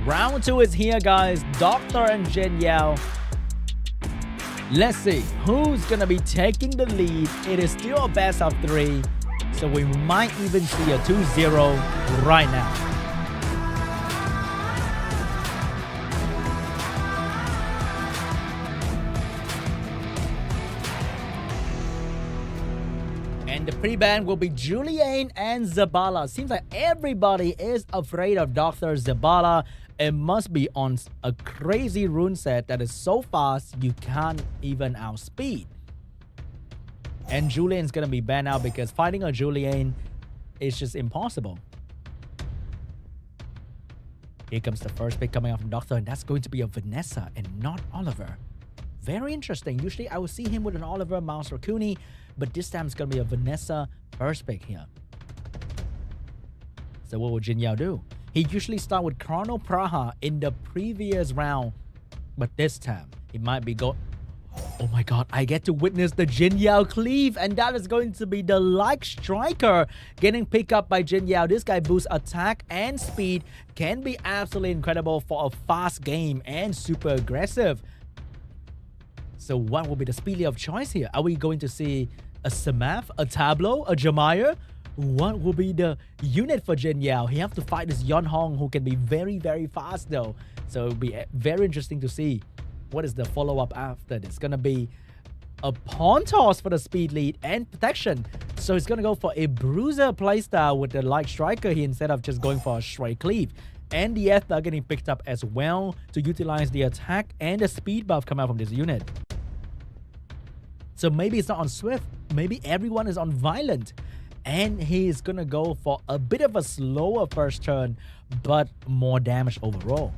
Round 2 is here, guys. DOCTHURR and JINYAO. Let's see who's gonna be taking the lead. It is still a best of 3, so we might even see a 2-0 right now. And the pre-ban will be Julian and Zabala. Seems like everybody is afraid of DOCTHURR Zabala. It must be on a crazy rune set that is so fast you can't even outspeed. And Julian's gonna be banned out because fighting a Julian is just impossible. Here comes the first pick coming out from DOCTHURR, and that's going to be a Vanessa and not Oliver. Very interesting. Usually I would see him with an Oliver, Mouse, or Cooney, but this time it's gonna be a Vanessa first pick here. So what will JINYAO do? He usually start with Chrono Praha in the previous round, but this time he might be go. Oh my god, I get to witness the JINYAO cleave, and that is going to be the Like Striker getting picked up by JINYAO. This guy boosts attack and speed, can be absolutely incredible for a fast game and super aggressive. So what will be the speed of choice here? Are we going to see a Samath, a Tableau, a Jamire? What will be the unit for JINYAO? He have to fight this Yonhong, who can be very, very fast though. So it'll be very interesting to see what is the follow-up after this. It's gonna be a Pawn Toss for the speed lead and protection. So he's gonna go for a Bruiser playstyle with the Like Striker here instead of just going for a straight cleave. And the Ethna getting picked up as well to utilize the attack and the speed buff coming out from this unit. So maybe it's not on Swift, maybe everyone is on Violent. And he's gonna go for a bit of a slower first turn, but more damage overall.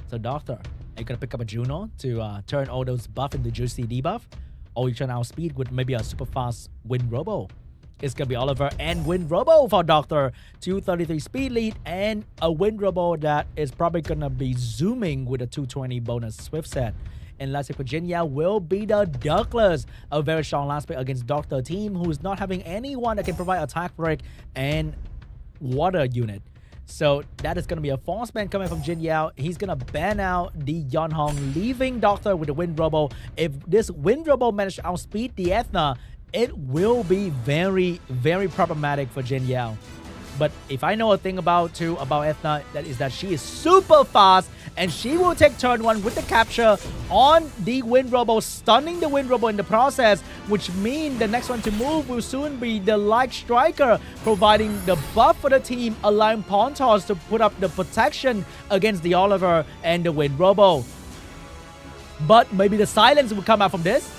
So DOCTHURR, are you gonna pick up a Juno to turn all those buff into juicy debuff? Or you turn out speed with maybe a super fast Wind Robo? It's gonna be Oliver and Wind Robo for DOCTHURR. 233 speed lead and a Wind Robo that is probably gonna be zooming with a 220 bonus Swift set. And last pick for JINYAO will be the Ducklers. A very strong last pick against DOCTHURR team who is not having anyone that can provide attack break and water unit. So that is going to be a false ban coming from JINYAO. He's going to ban out the Yonhong, leaving DOCTHURR with the Wind Robo. If this Wind Robo manages to outspeed the Ethna, it will be very, very problematic for JINYAO. But if I know a thing about Ethna, that is that she is super fast and she will take turn 1 with the capture on the Wind Robo, stunning the Wind Robo in the process, which means the next one to move will soon be the Like Striker, providing the buff for the team, allowing Pawn Toss to put up the protection against the Oliver and the Wind Robo. But maybe the silence will come out from this.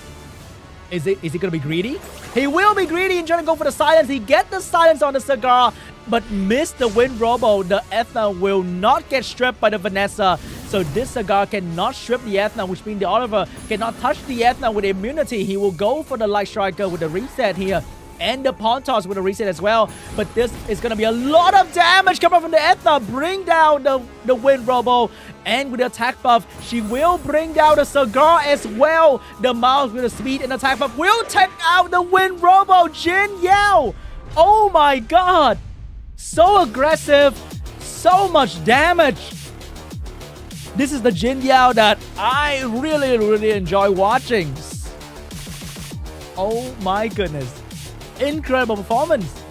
Is he going to be greedy? He will be greedy and trying to go for the silence. He gets the silence on the Cigar, but missed the Wind Robo. The Ethna will not get stripped by the Vanessa. So this Cigar cannot strip the Ethna, which means the Oliver cannot touch the Ethna with immunity. He will go for the Like Striker with the reset here. And the Pawn Toss with a reset as well. But this is going to be a lot of damage coming from the Ethna. Bring down the Wind Robo. And with the attack buff, she will bring down the Cigar as well. The Mouse with the speed and attack buff will take out the Wind Robo. JINYAO. Oh my god. So aggressive. So much damage. This is the JINYAO that I really, really enjoy watching. Oh my goodness. Incredible performance.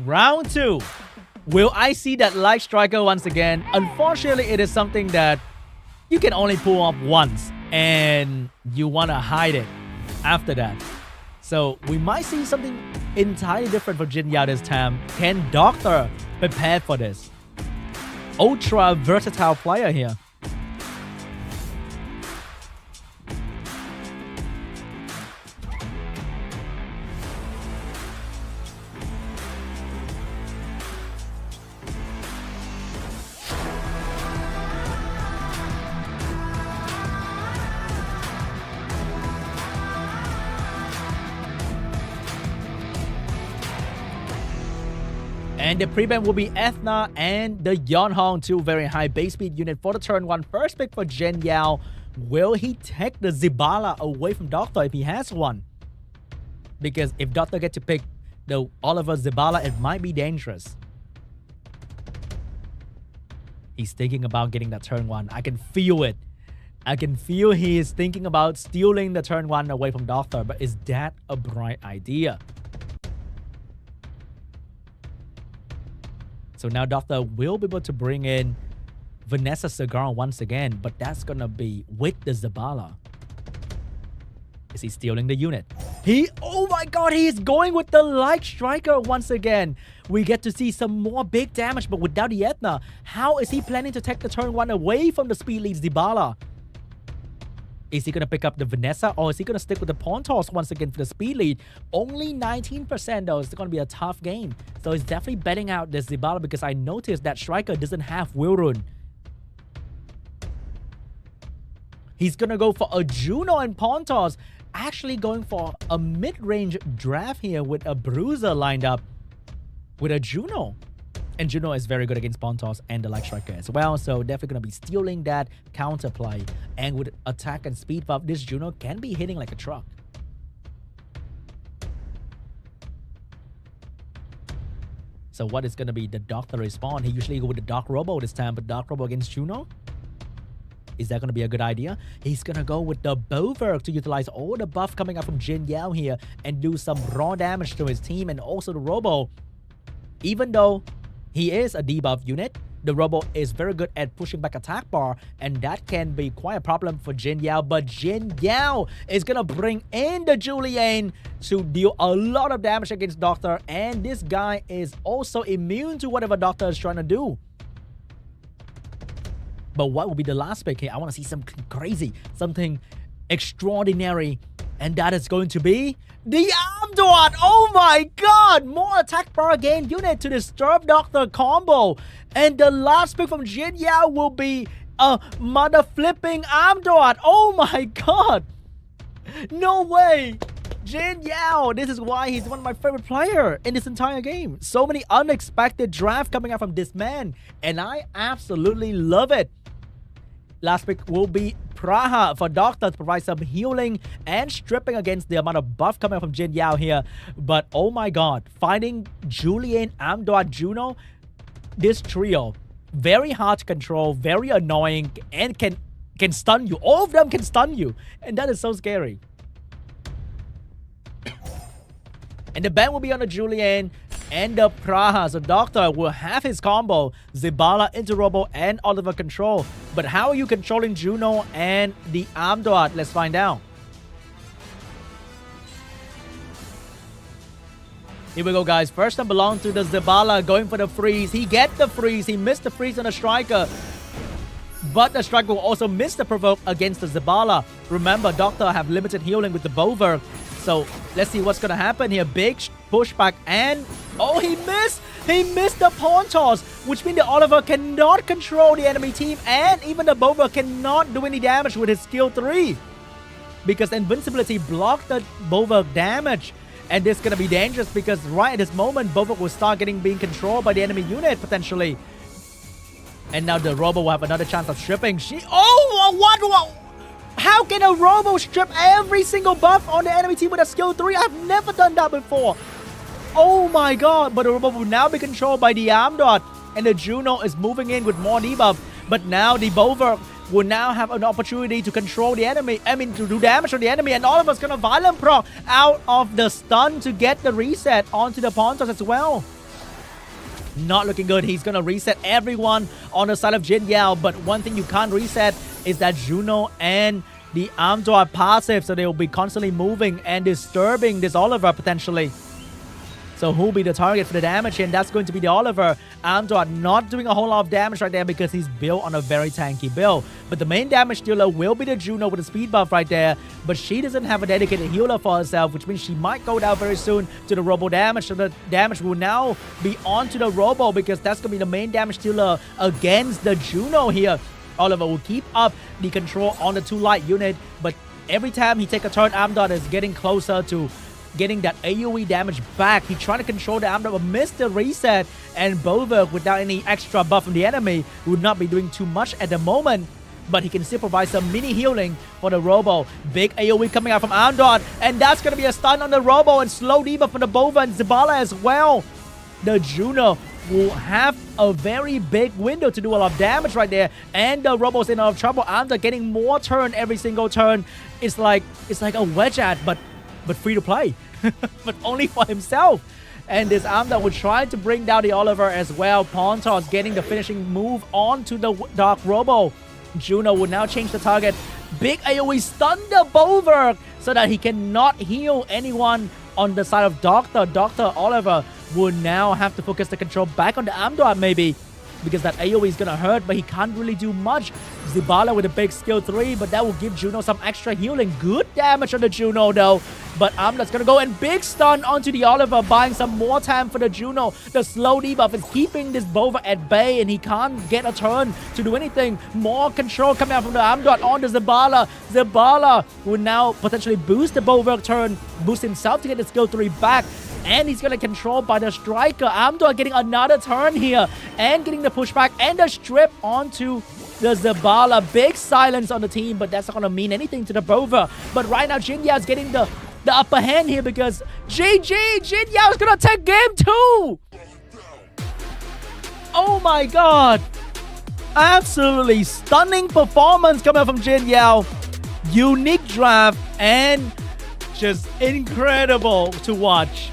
Round 2. Will I see that Like Striker once again? Unfortunately, it is something that you can only pull off once, and you want to hide it after that. So we might see something entirely different from JINYAO this time. Can DOCTHURR prepare for this? ultra versatile player here. And the pre-ban will be Ethna and the Yeonhong, two very high base speed unit for the turn 1. First pick for JINYAO. Will he take the Zibala away from DOCTHURR if he has one? Because if DOCTHUR get to pick the Oliver Zibala, it might be dangerous. He's thinking about getting that turn 1. I can feel it. I can feel he is thinking about stealing the turn 1 away from DOCTHUR. But is that a bright idea? So now DOCTHUR will be able to bring in Vanessa Cigar once again, but that's gonna be with the Zibala. Is he stealing the unit? Oh my god, he is going with the Light Striker once again. We get to see some more big damage, but without the Ethna. How is he planning to take the turn 1 away from the speed lead Zibala? Is he going to pick up the Vanessa, or is he going to stick with the Pawn Toss once again for the speed lead? Only 19% though. It's going to be a tough game. So he's definitely betting out this Zibala because I noticed that Striker doesn't have Will Rune. He's going to go for a Juno and Pawn Toss. Actually going for a mid-range draft here with a Bruiser lined up with a Juno. And Juno is very good against Pawn Toss and the Light Striker as well. So definitely going to be stealing that counterplay. And with attack and speed buff, this Juno can be hitting like a truck. So what is going to be the DOCTHUR respawn? He usually go with the Dark Robo this time, but Dark Robo against Juno? Is that going to be a good idea? He's going to go with the BO3 to utilize all the buff coming up from JINYAO here and do some raw damage to his team and also the Robo. Even though he is a debuff unit, the Robo is very good at pushing back attack bar, and that can be quite a problem for JINYAO. But JINYAO is going to bring in the Julian to deal a lot of damage against DOCTHUR, and this guy is also immune to whatever DOCTHUR is trying to do. But what will be the last pick here? I want to see something crazy, something extraordinary, and that is going to be the Amduat. Oh my god! More attack bar gain unit to disturb DOCTHUR combo. And the last pick from JINYAO will be a mother flipping Amduat. Oh my god! No way! JINYAO, this is why he's one of my favorite players in this entire game. So many unexpected drafts coming out from this man, and I absolutely love it. Last pick will be Praha for DOCTHUR to provide some healing and stripping against the amount of buff coming from JINYAO here. But oh my god, finding Julian, Amduat, Juno, this trio, very hard to control, very annoying, and can stun you. All of them can stun you, and that is so scary. And the ban will be on the Julian and the Praha. So DOCTHUR will have his combo, Zibala into Robo and Oliver control. But how are you controlling Juno and the Amduat? Let's find out. Here we go, guys. First time belongs to the Zibala, going for the freeze. He gets the freeze. He missed the freeze on the Striker. But the Striker will also miss the provoke against the Zibala. Remember, DOCTHUR have limited healing with the BO3. So let's see what's going to happen here. Big pushback and... oh, he missed! He missed the Pawn Toss, which means the Oliver cannot control the enemy team, and even the BO3 cannot do any damage with his skill 3. Because Invincibility blocked the BO3 damage. And this is going to be dangerous because right at this moment, BO3 will start being controlled by the enemy unit potentially. And now the Robo will have another chance of stripping. What? How can a Robo strip every single buff on the enemy team with a skill 3? I've never done that before. Oh my god. But the Robo will now be controlled by the Amduat. And the Juno is moving in with more debuff. But now the BO3 will now have an opportunity to control the enemy. To do damage on the enemy. And all of us gonna violent proc out of the stun to get the reset onto the Pawn Toss as well. Not looking good. He's gonna reset everyone on the side of JINYAO. But one thing you can't reset is that Juno and the Amduat passive. So they will be constantly moving and disturbing this Oliver potentially. So So who'll be the target for the damage? And that's going to be the Oliver. Amdot not doing a whole lot of damage right there because he's built on a very tanky build. But the main damage dealer will be the Juno with the speed buff right there. But she doesn't have a dedicated healer for herself, which means she might go down very soon to the Robo damage. So the damage will now be onto the Robo because that's going to be the main damage dealer against the Juno here. Oliver will keep up the control on the 2 light unit, but every time he takes a turn, Amdot is getting closer to getting that AoE damage back. He tried to control the Amdot but missed the reset, and Bolverk without any extra buff from the enemy would not be doing too much at the moment. But he can still provide some mini healing for the Robo. Big AoE coming out from Amdot, and that's going to be a stun on the Robo and slow debuff from the Bova and Zibala as well. The Juno will have a very big window to do a lot of damage right there, and the Robo's in a lot of trouble. Amdot getting more turn every single turn. It's like a wedge ad, but free to play, but only for himself. And this Amdot will try to bring down the Oliver as well. Pontos getting the finishing move onto the Dark Robo. Juno will now change the target. Big AoE stun the Bolverk so that he cannot heal anyone on the side of Doctor. Dr. Oliver will now have to focus the control back on the Amdot maybe, because that AoE is gonna hurt, but he can't really do much. Zibala with a big skill 3, but that will give Juno some extra healing. Good damage on the Juno though. But Amdot's gonna go and big stun onto the Oliver, buying some more time for the Juno. The slow debuff is keeping this Bova at bay, and he can't get a turn to do anything. More control coming out from the Amdot on the Zibala. Zibala will now potentially boost the Bova turn, boost himself to get the skill 3 back. And he's going to control by the Striker. Amdot getting another turn here and getting the pushback and the strip onto the Zibala. Big silence on the team, but that's not going to mean anything to the Bova. But right now, JINYAO is getting the upper hand here because JINYAO is going to take game 2. Oh my god. Absolutely stunning performance coming from JINYAO. Unique draft and just incredible to watch.